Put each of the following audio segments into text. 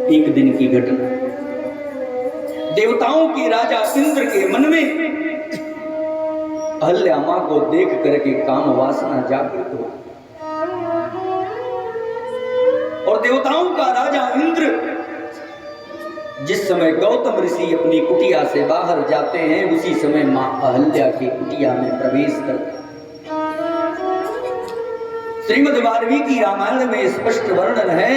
एक दिन की घटना, देवताओं के राजा इंद्र के मन में अहल्या मां को देख करके काम वासना जागृत हो, और देवताओं का राजा इंद्र जिस समय गौतम ऋषि अपनी कुटिया से बाहर जाते हैं, उसी समय मां अहल्या की कुटिया में प्रवेश करते हैं। श्रीमद् वाल्मीकि रामायण में स्पष्ट वर्णन है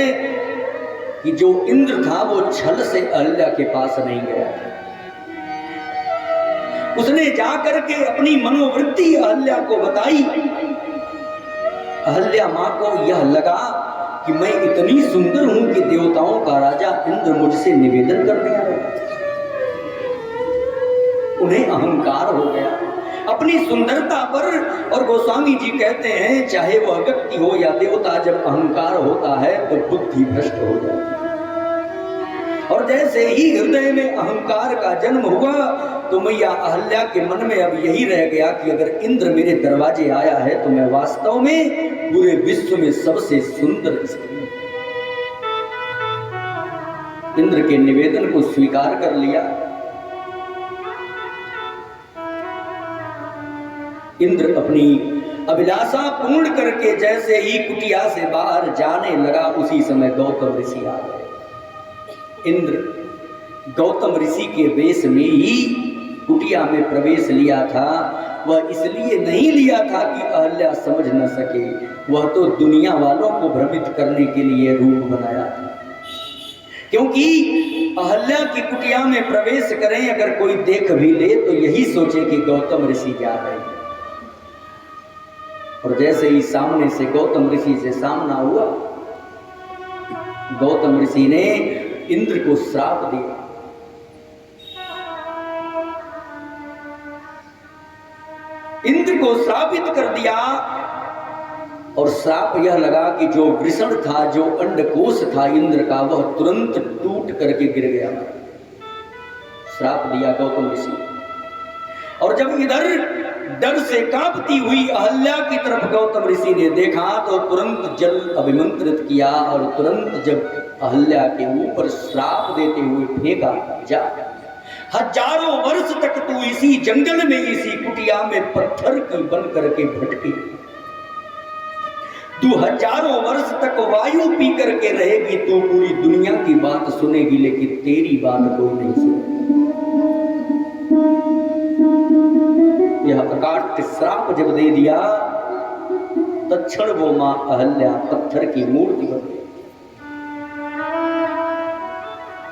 कि जो इंद्र था वो छल से अहल्या के पास नहीं गया, उसने जाकर के अपनी मनोवृत्ति अहल्या को बताई। अहल्या मां को यह लगा कि मैं इतनी सुंदर हूं कि देवताओं का राजा इंद्र मुझसे निवेदन करने आया। उन्हें अहंकार हो गया अपनी सुंदरता पर, और गोस्वामी जी कहते हैं चाहे वह व्यक्ति हो या देवता, जब अहंकार होता है तो बुद्धि भ्रष्ट हो जाती है। और जैसे ही हृदय में अहंकार का जन्म हुआ तो मैया अहल्या के मन में अब यही रह गया कि अगर इंद्र मेरे दरवाजे आया है तो मैं वास्तव में पूरे विश्व में सबसे सुंदर स्त्री। इंद्र के निवेदन को स्वीकार कर लिया। इंद्र अपनी अभिलाषा पूर्ण करके जैसे ही कुटिया से बाहर जाने लगा, उसी समय गौतम ऋषि आ गए। इंद्र गौतम ऋषि के वेश में ही कुटिया में प्रवेश लिया था। वह इसलिए नहीं लिया था कि अहल्या समझ न सके, वह तो दुनिया वालों को भ्रमित करने के लिए रूप बनाया था। क्योंकि अहल्या की कुटिया में प्रवेश करें, अगर कोई देख भी ले तो यही सोचे कि गौतम ऋषि जा रहे हैं। और जैसे ही सामने से गौतम ऋषि से सामना हुआ, गौतम ऋषि ने इंद्र को श्राप दिया। इंद्र को श्रापित कर दिया, और श्राप यह लगा कि जो वृषण था, जो अंडकोश था इंद्र का, वह तुरंत टूट करके गिर गया। श्राप दिया गौतम ऋषि। और जब इधर डर से कांपती हुई अहल्या की तरफ गौतम ऋषि ने देखा तो तुरंत जल अभिमंत्रित किया, और तुरंत जब अहल्या के ऊपर श्राप देते हुए फेंका, जा हजारों वर्ष तक तू इसी जंगल में, इसी कुटिया में पत्थर की बन करके भटकी। तू हजारों वर्ष तक वायु पी करके रहेगी, तू पूरी दुनिया की बात सुनेगी, लेकिन तेरी बात कोई नहीं सुनेगी। यह अकाट्य श्राप जब दे दिया, तत्क्षण वो मां अहल्या पत्थर की मूर्ति बन गई।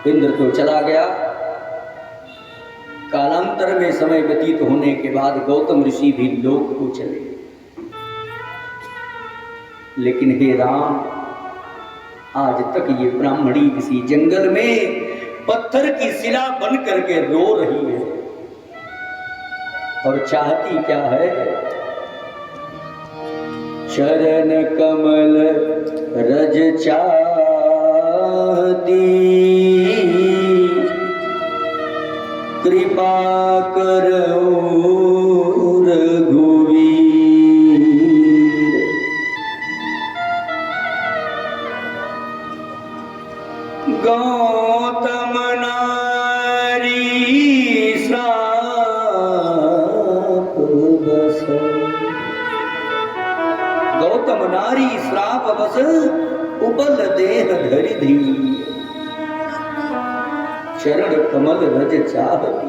इंद्र तो चला गया। कालांतर में समय व्यतीत होने के बाद गौतम ऋषि भी लोक को चले। लेकिन हे राम, आज तक ये ब्राह्मणी इसी जंगल में पत्थर की शिला बन करके रो रही है, और चाहती क्या है? चरण कमल रज चाहती, कृपा करो रघुवीर। गौतम नारी श्राप बस, गौतम नारी श्राप बस, उबल देह धरि धीर। चरण कमल रज चाहती,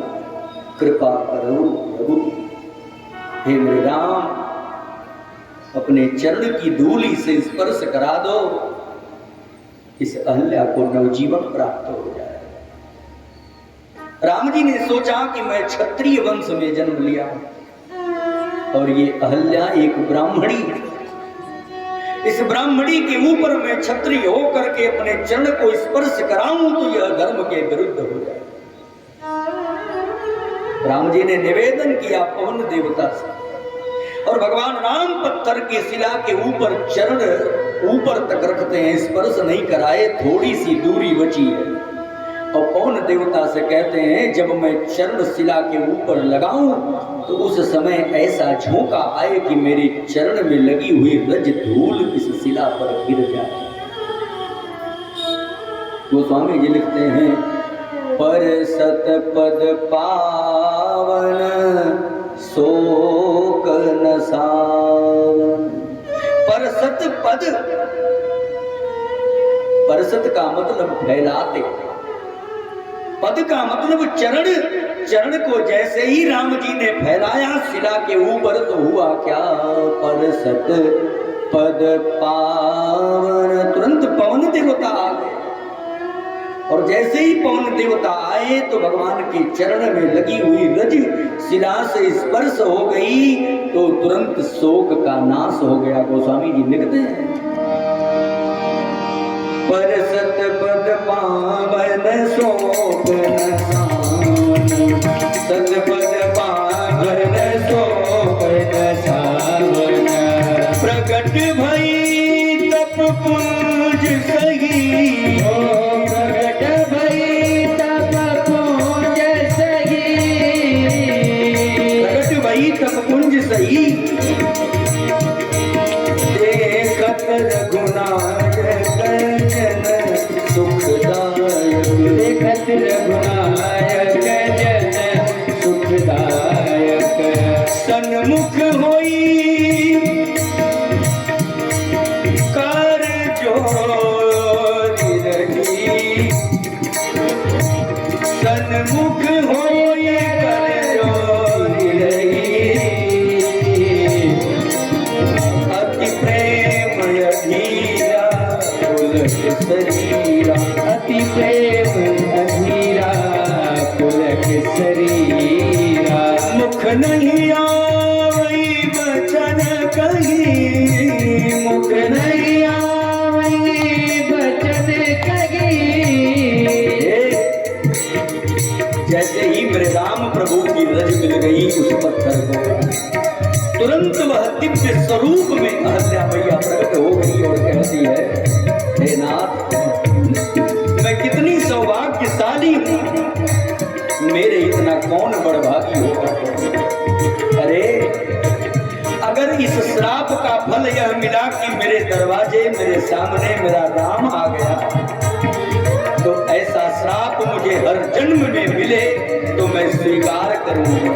कृपा करो रघुवीर। हे मेरे राम, अपने चरण की धूलि से स्पर्श करा दो, इस अहल्या को नवजीवन प्राप्त हो जाए। राम जी ने सोचा कि मैं क्षत्रिय वंश में जन्म लिया और ये अहल्या एक ब्राह्मणी है, इस ब्राह्मणी के ऊपर मैं क्षत्रिय होकर के अपने चरण को स्पर्श कराऊं तो यह धर्म के विरुद्ध हो जाए। राम जी ने निवेदन किया पवन देवता से, और भगवान राम पत्थर की शिला के ऊपर चरण ऊपर तक रखते हैं, स्पर्श नहीं कराए, थोड़ी सी दूरी बची है। और पवन देवता से कहते हैं जब मैं चरण शिला के ऊपर लगाऊं तो उस समय ऐसा झोंका आए कि मेरे चरण में लगी हुई रज धूल इस शिला पर गिर जाए। गोस्वामी जी लिखते हैं, पर सत पद पावन शोक न सावन। पर सत पद, परसत का मतलब फैलाते, पद का मतलब चरण। चरण को जैसे ही राम जी ने फैलाया शिला के ऊपर तो हुआ क्या, परसत पद पावन, तुरंत पवन देवता आ गए। और जैसे ही पवन देवता आए तो भगवान के चरण में लगी हुई रज शिला से स्पर्श हो गई तो तुरंत शोक का नाश हो गया। गोस्वामी जी लिखते हैं, पर सत पद पावन शोक न सावन, सत पद पावन शोक न सावन। प्रकट भई तप पुंज सही, प्रकट भई तप पुंज सही, प्रकट भई तप पुंज सही। देखत रघुनायक जन सुखदायक, देखत रघुनायक जन सुखदायक। सन्मुख होई कर जोरी रही, सन्मुख होई कर जोरी रही। अति प्रेम अधीरा पुलक शरीरा, अति प्रेम अधीरा पुलक शरीरा। मुख नहीं आवई बचन कही, मुख नहीं आवई बचन कही। जैसे ही मेरे राम प्रभु की रज मिल गई उस पत्थर को, तुरंत वह दिव्य स्वरूप में अहल्या मैया प्रकट हो गई और कहती है, हे नाथ, मैं कितनी सौभाग्यशाली हूं, मेरे इतना कौन बड़भागी होगा। अरे अगर इस श्राप का फल यह मिला कि मेरे दरवाजे मेरे सामने मेरा राम आ गया, तो ऐसा श्राप मुझे हर जन्म में मिले तो मैं स्वीकार करूंगा।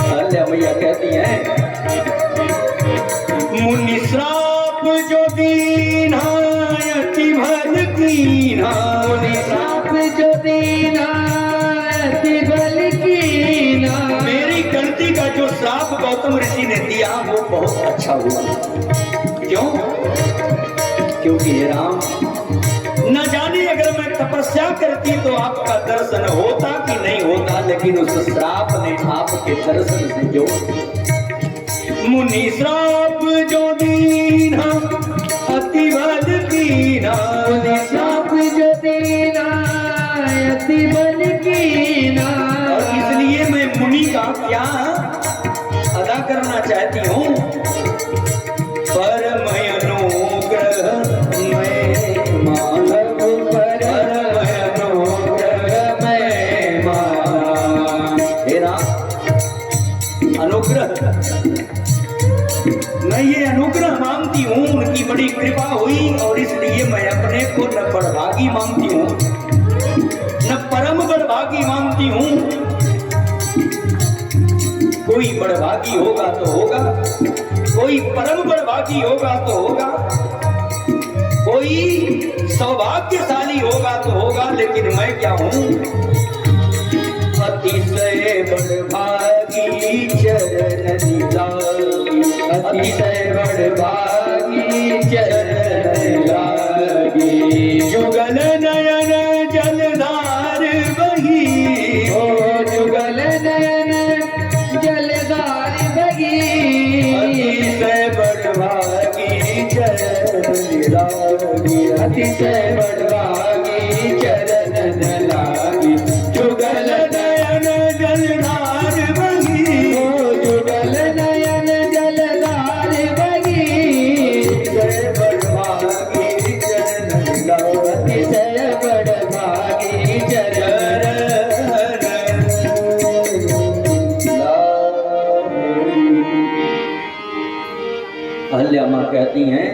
अहल्या मैया कहती हैं, मुनि श्राप जो दीना अति भल कीना, मुनि श्राप जो दीना अति भल कीना। मेरी गलती का जो श्राप गौतम ऋषि ने दिया वो बहुत अच्छा हुआ। क्यों? क्योंकि हे राम, न जाने अगर मैं तपस्या करती तो आपका दर्शन होता कि नहीं होता, लेकिन उस श्राप ने आपके दर्शन से जोड़। मुनि श्राप जो दीना अति बल कीना, मुनि श्राप जो दीना अति बल कीना। और इसलिए मैं मुनि का क्या अदा करना चाहती हूँ, परम अनुग्रह मैं मानव, परम अनुग्रह मैं मानव। हे राम, अनुग्रह, मैं ये अनुग्रह मांगती हूँ, उनकी बड़ी कृपा हुई और इसलिए मैं अपने को न बड़भागी मांगती हूँ न परम बड़भागी मांगती हूँ। कोई बड़भागी होगा तो होगा, कोई परम बड़भागी होगा तो होगा, कोई सौभाग्यशाली होगा तो होगा, लेकिन मैं क्या हूँ, अतिशय बड़भागी चरण लागी, अतिशय बड़भागी चरण लागी। जुगल नयन जलधार बही, ओ जुगल नयन जलधार बही। अतिशय बड़भागी चरण लागी, अतिशय बड़भागी चरण लागी। जुगल नयन जलधार बही, ओ जुगल नयन जलधार बही। अतिशय बड़भागी चरण लागी, अतिशय बड़भागी चरण अहल्या माँ कहती हैं,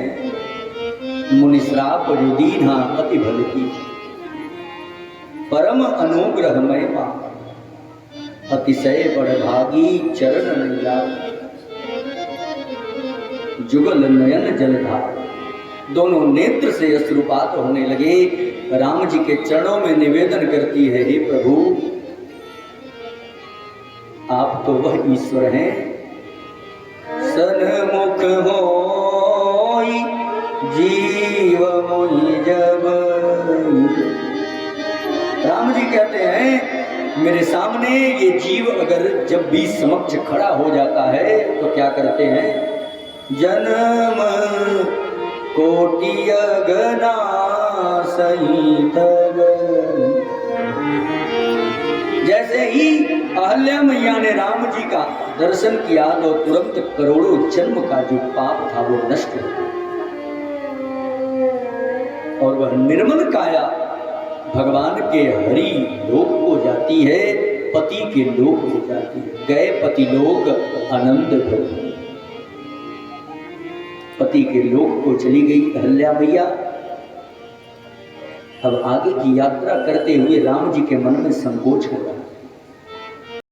मुनि श्राप जो दीना परम अनुग्रहमय मां, अतिशय बड़भागी चरण नैया, जुगल नयन जलधार। दोनों नेत्र से अश्रुपात होने लगे। राम जी के चरणों में निवेदन करती है, हे प्रभु आप तो वह ईश्वर हैं, सन्मुख होई जीव मोहि जब। राम जी कहते हैं मेरे सामने ये जीव अगर जब भी समक्ष खड़ा हो जाता है तो क्या करते हैं, जन्म कोटि अगना सहित। जैसे ही अहल्या मैया ने राम जी का दर्शन किया तो तुरंत करोड़ों जन्म का जो पाप था वो नष्ट हो गया और वह निर्मल काया भगवान के हरि लोक को जाती है, पति के लोक को जाती है। गए पति लोक आनंद भर, पति के लोक को चली गई अहल्या मैया। अब आगे की यात्रा करते हुए राम जी के मन में संकोच हो रहा,